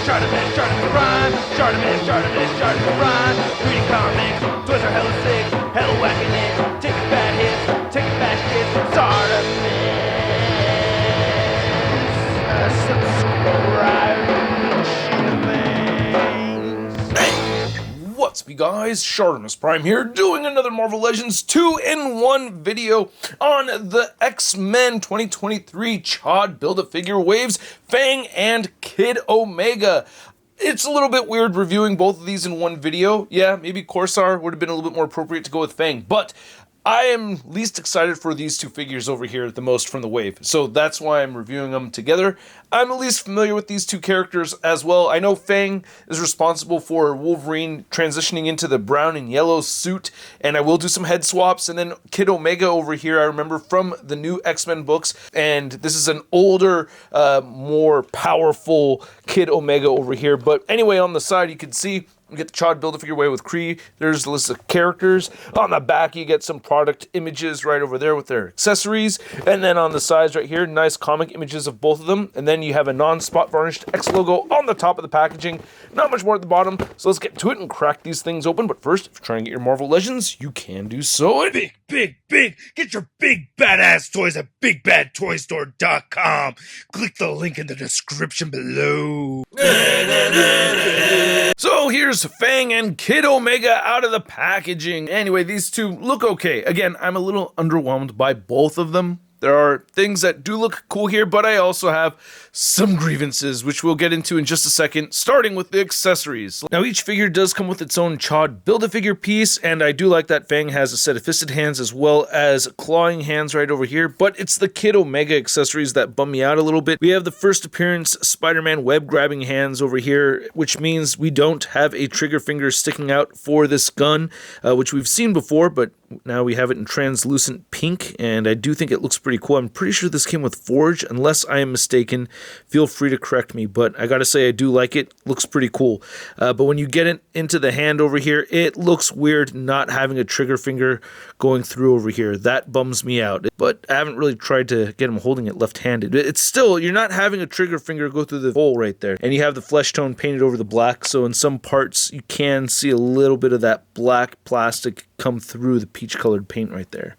ShartimusPrime, ShartimusPrime. Reading comics, toys are hella sick, hella whacking it, taking bad hits, taking bad shit. Subscribe. What's up, you guys? ShartimusPrime here, doing another Marvel Legends 2-in-1 video on the X-Men 2023 Chad Build-A-Figure waves, Fang and Kid Omega. It's a little bit weird reviewing both of these in one video. Yeah, maybe Corsair would have been a little bit more appropriate to go with Fang, but I am least excited for these two figures over here the most from the wave, so that's why I'm reviewing them together. I'm at least familiar with these two characters as well. I know Fang is responsible for Wolverine transitioning into the brown and yellow suit, and I will do some head swaps. And then Kid Omega over here, I remember from the new X-Men books, and this is an older, more powerful Kid Omega over here. But anyway, on the side you can see you get the Chad Build-A-Figure way with Kree. There's a list of characters. On the back, you get some product images right over there with their accessories. And then on the sides right here, nice comic images of both of them. And then you have a non-spot varnished X logo on the top of the packaging. Not much more at the bottom. So let's get to it and crack these things open. But first, if you're trying to get your Marvel Legends, you can do so. Big. Get your big badass toys at BigBadToyStore.com. Click the link in the description below. So here's Fang and Kid Omega out of the packaging. Anyway, these two look okay. Again, I'm a little underwhelmed by both of them. There are things that do look cool here, but I also have some grievances, which we'll get into in just a second, starting with the accessories. Now, each figure does come with its own Chad Build-A-Figure piece, and I do like that Fang has a set of fisted hands as well as clawing hands right over here, but it's the Kid Omega accessories that bum me out a little bit. We have the first appearance Spider-Man web-grabbing hands over here, which means we don't have a trigger finger sticking out for this gun, which we've seen before, but now we have it in translucent pink, and I do think it looks pretty cool. I'm pretty sure this came with Forge, unless I am mistaken. Feel free to correct me, but I gotta say I do like it. Looks pretty cool. But when you get it into the hand over here, it looks weird not having a trigger finger going through over here. That bums me out. But I haven't really tried to get him holding it left-handed. It's still, you're not having a trigger finger go through the hole right there. And you have the flesh tone painted over the black, so in some parts you can see a little bit of that black plastic come through the peach-colored paint right there.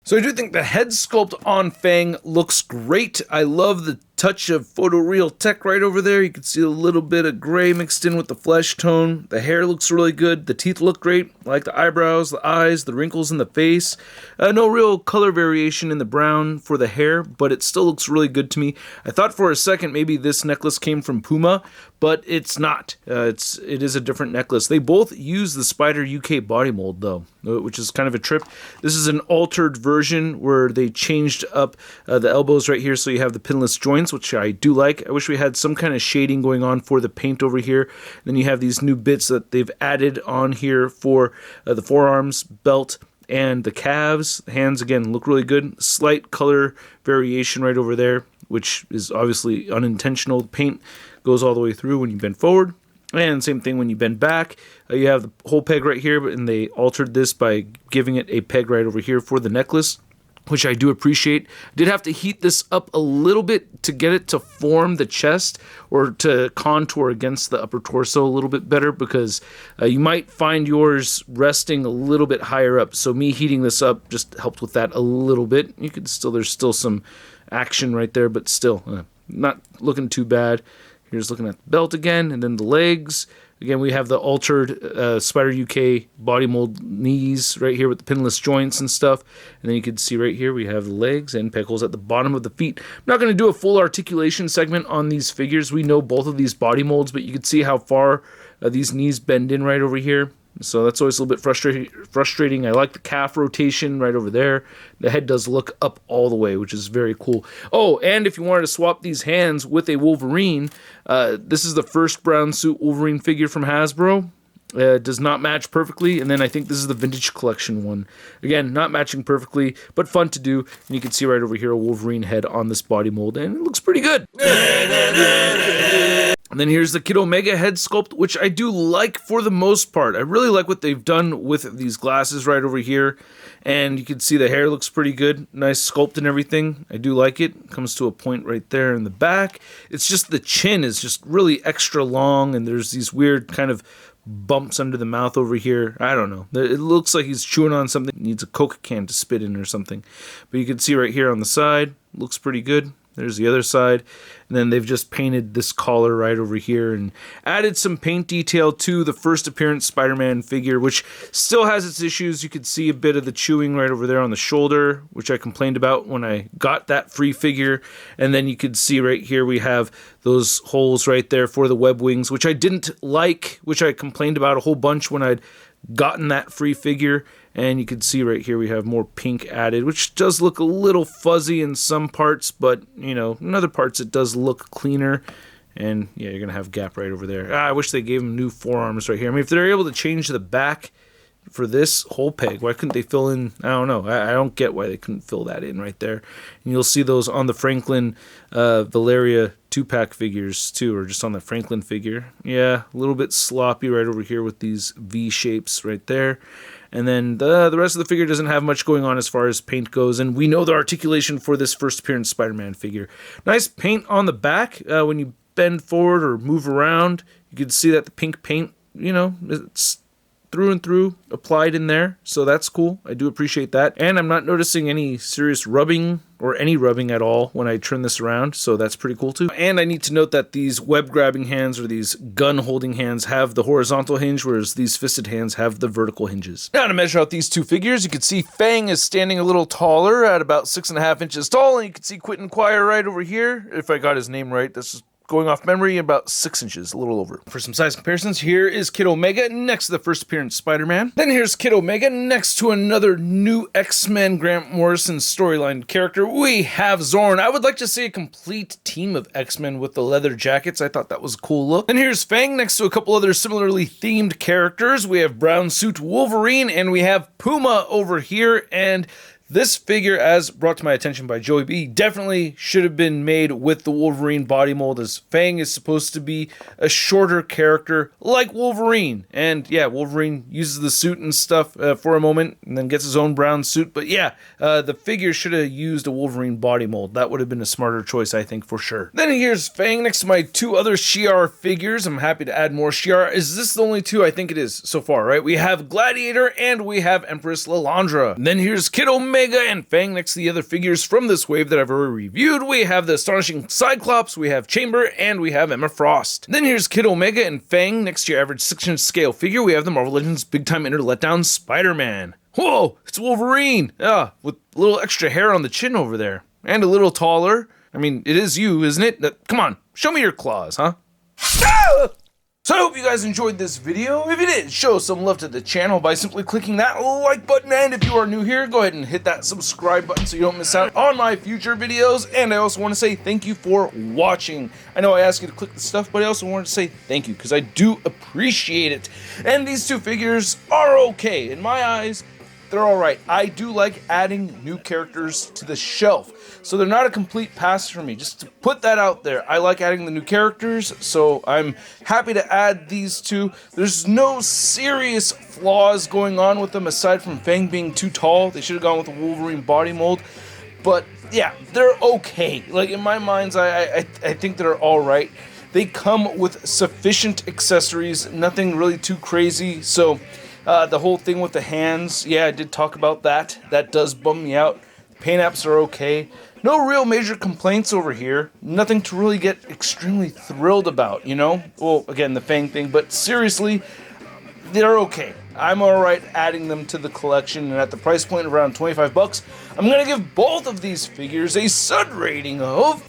So I do think the head sculpt on Fang looks great. I love the touch of photoreal tech right over there. You can see a little bit of gray mixed in with the flesh tone. The hair looks really good. The teeth look great. I like the eyebrows, the eyes, the wrinkles in the face. No real color variation in the brown for the hair, but it still looks really good to me. I thought for a second maybe this necklace came from Puma, but it's not. It is a different necklace. They both use the Spider UK body mold though, which is kind of a trip. This is an altered version where they changed up the elbows right here so you have the pinless joints, which I do like. I wish we had some kind of shading going on for the paint over here. Then you have these new bits that they've added on here for the forearms, belt, and the calves. The hands, again, look really good. Slight color variation right over there, which is obviously unintentional. The paint goes all the way through when you bend forward. And same thing when you bend back. You have the whole peg right here, and they altered this by giving it a peg right over here for the necklace, which I do appreciate. Did have to heat this up a little bit to get it to form the chest or to contour against the upper torso a little bit better, because you might find yours resting a little bit higher up. So me heating this up just helped with that a little bit. You could still, there's still some action right there, but still not looking too bad. You're just looking at the belt again, and then the legs. Again, we have the altered Spider UK body mold knees right here with the pinless joints and stuff. And then you can see right here we have the legs and peg holes at the bottom of the feet. I'm not going to do a full articulation segment on these figures. We know both of these body molds, but you can see how far these knees bend in right over here. So that's always a little bit frustrating. I like the calf rotation right over there. The head does look up all the way, which is very cool. Oh, and if you wanted to swap these hands with a Wolverine, this is the first brown suit Wolverine figure from Hasbro. Does not match perfectly, and then I think this is the vintage collection one. Again, not matching perfectly, but fun to do. And you can see right over here a Wolverine head on this body mold, and it looks pretty good. And then here's the Kid Omega head sculpt, which I do like for the most part. I really like what they've done with these glasses right over here. And you can see the hair looks pretty good. Nice sculpt and everything. I do like it. Comes to a point right there in the back. It's just the chin is just really extra long, and there's these weird kind of bumps under the mouth over here. I don't know. It looks like he's chewing on something. He needs a Coke can to spit in or something. But you can see right here on the side, looks pretty good. There's the other side. And then they've just painted this collar right over here and added some paint detail to the first appearance Spider-Man figure, which still has its issues. You could see a bit of the chewing right over there on the shoulder, which I complained about when I got that free figure. And then you could see right here we have those holes right there for the web wings, which I didn't like, which I complained about a whole bunch when I'd gotten that free figure. And you can see right here we have more pink added, which does look a little fuzzy in some parts, but, you know, in other parts it does look cleaner. And, yeah, you're going to have gap right over there. I wish they gave him new forearms right here. I mean, if they're able to change the back for this hole peg, why couldn't they fill in? I don't know. I don't get why they couldn't fill that in right there. And you'll see those on the Franklin Valeria 2-pack figures too, or just on the Franklin figure. Yeah, a little bit sloppy right over here with these V shapes right there. And then the rest of the figure doesn't have much going on as far as paint goes. And we know the articulation for this first appearance Spider-Man figure. Nice paint on the back. When you bend forward or move around, you can see that the pink paint, you know, it's through and through applied in there, so that's cool. I do appreciate that. And I'm not noticing any serious rubbing or any rubbing at all when I turn this around, so that's pretty cool too. And I need to note that these web grabbing hands or these gun holding hands have the horizontal hinge, whereas these fisted hands have the vertical hinges. Now to measure out these two figures, you can see Fang is standing a little taller at about 6.5 inches tall, and you can see Quentin Quire right over here. If I got his name right, this is going off memory, about 6 inches, a little over. For some size comparisons, here is Kid Omega next to the first appearance Spider-Man. Then here's Kid Omega next to another new X-Men Grant Morrison storyline character. We have Zorn. I would like to see a complete team of X-Men with the leather jackets. I thought that was a cool look. Then here's Fang next to a couple other similarly themed characters. We have Brown Suit Wolverine, and we have Puma over here, and this figure, as brought to my attention by Joey B, definitely should have been made with the Wolverine body mold, as Fang is supposed to be a shorter character like Wolverine. And yeah, Wolverine uses the suit and stuff for a moment and then gets his own brown suit. But yeah, the figure should have used a Wolverine body mold. That would have been a smarter choice, I think, for sure. Then here's Fang next to my two other Shi'ar figures. I'm happy to add more Shi'ar. Is this the only two? I think it is so far, right? We have Gladiator and we have Empress Lilandra. And then here's Kid Omega and Fang next to the other figures from this wave that I've already reviewed. We have the Astonishing Cyclops, we have Chamber, and we have Emma Frost. Then here's Kid Omega and Fang next to your average 6-inch scale figure. We have the Marvel Legends Big Time Enter Letdown Spider-Man. Whoa, it's Wolverine! With a little extra hair on the chin over there. And a little taller. I mean, it is you, isn't it? Come on, show me your claws, huh? Ah! So I hope you guys enjoyed this video. If you did, show some love to the channel by simply clicking that like button, and if you are new here, go ahead and hit that subscribe button so you don't miss out on my future videos. And I also want to say thank you for watching. I know I asked you to click the stuff, but I also wanted to say thank you because I do appreciate it. And these two figures are okay. In my eyes, they're alright. I do like adding new characters to the shelf, so they're not a complete pass for me. Just to put that out there, I like adding the new characters, so I'm happy to add these two. There's no serious flaws going on with them aside from Fang being too tall. They should have gone with the Wolverine body mold, but yeah, they're okay. Like, in my minds, I think they're alright. They come with sufficient accessories, nothing really too crazy, so the whole thing with the hands, yeah, I did talk about that. That does bum me out. Paint apps are okay. No real major complaints over here. Nothing to really get extremely thrilled about, you know? Well, again, the Fang thing, but seriously, they're okay. I'm alright adding them to the collection, and at the price point of around 25 bucks, I'm gonna give both of these figures a stud rating of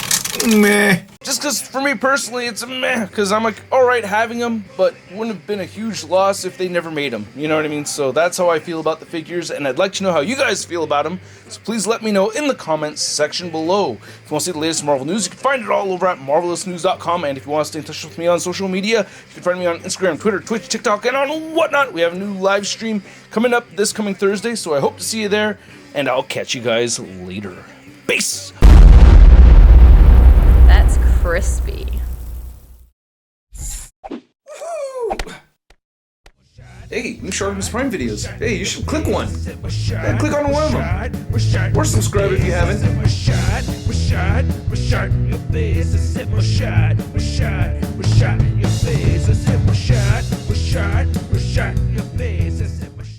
meh. Just because for me personally, it's a meh, because I'm like, alright having them, but wouldn't have been a huge loss if they never made them. You know what I mean? So that's how I feel about the figures, and I'd like to know how you guys feel about them. So please let me know in the comments section below. If you want to see the latest Marvel news, you can find it all over at marvelousnews.com. And if you want to stay in touch with me on social media, you can find me on Instagram, Twitter, Twitch, TikTok, and on whatnot. We have a new live stream coming up this coming Thursday, so I hope to see you there, and I'll catch you guys later. Peace! That's crispy. Hey, new ShartimusPrime videos. Hey, you should click one. Yeah, click on one of them. Or subscribe if you haven't. We're shot in your face. I said we're shot in your face.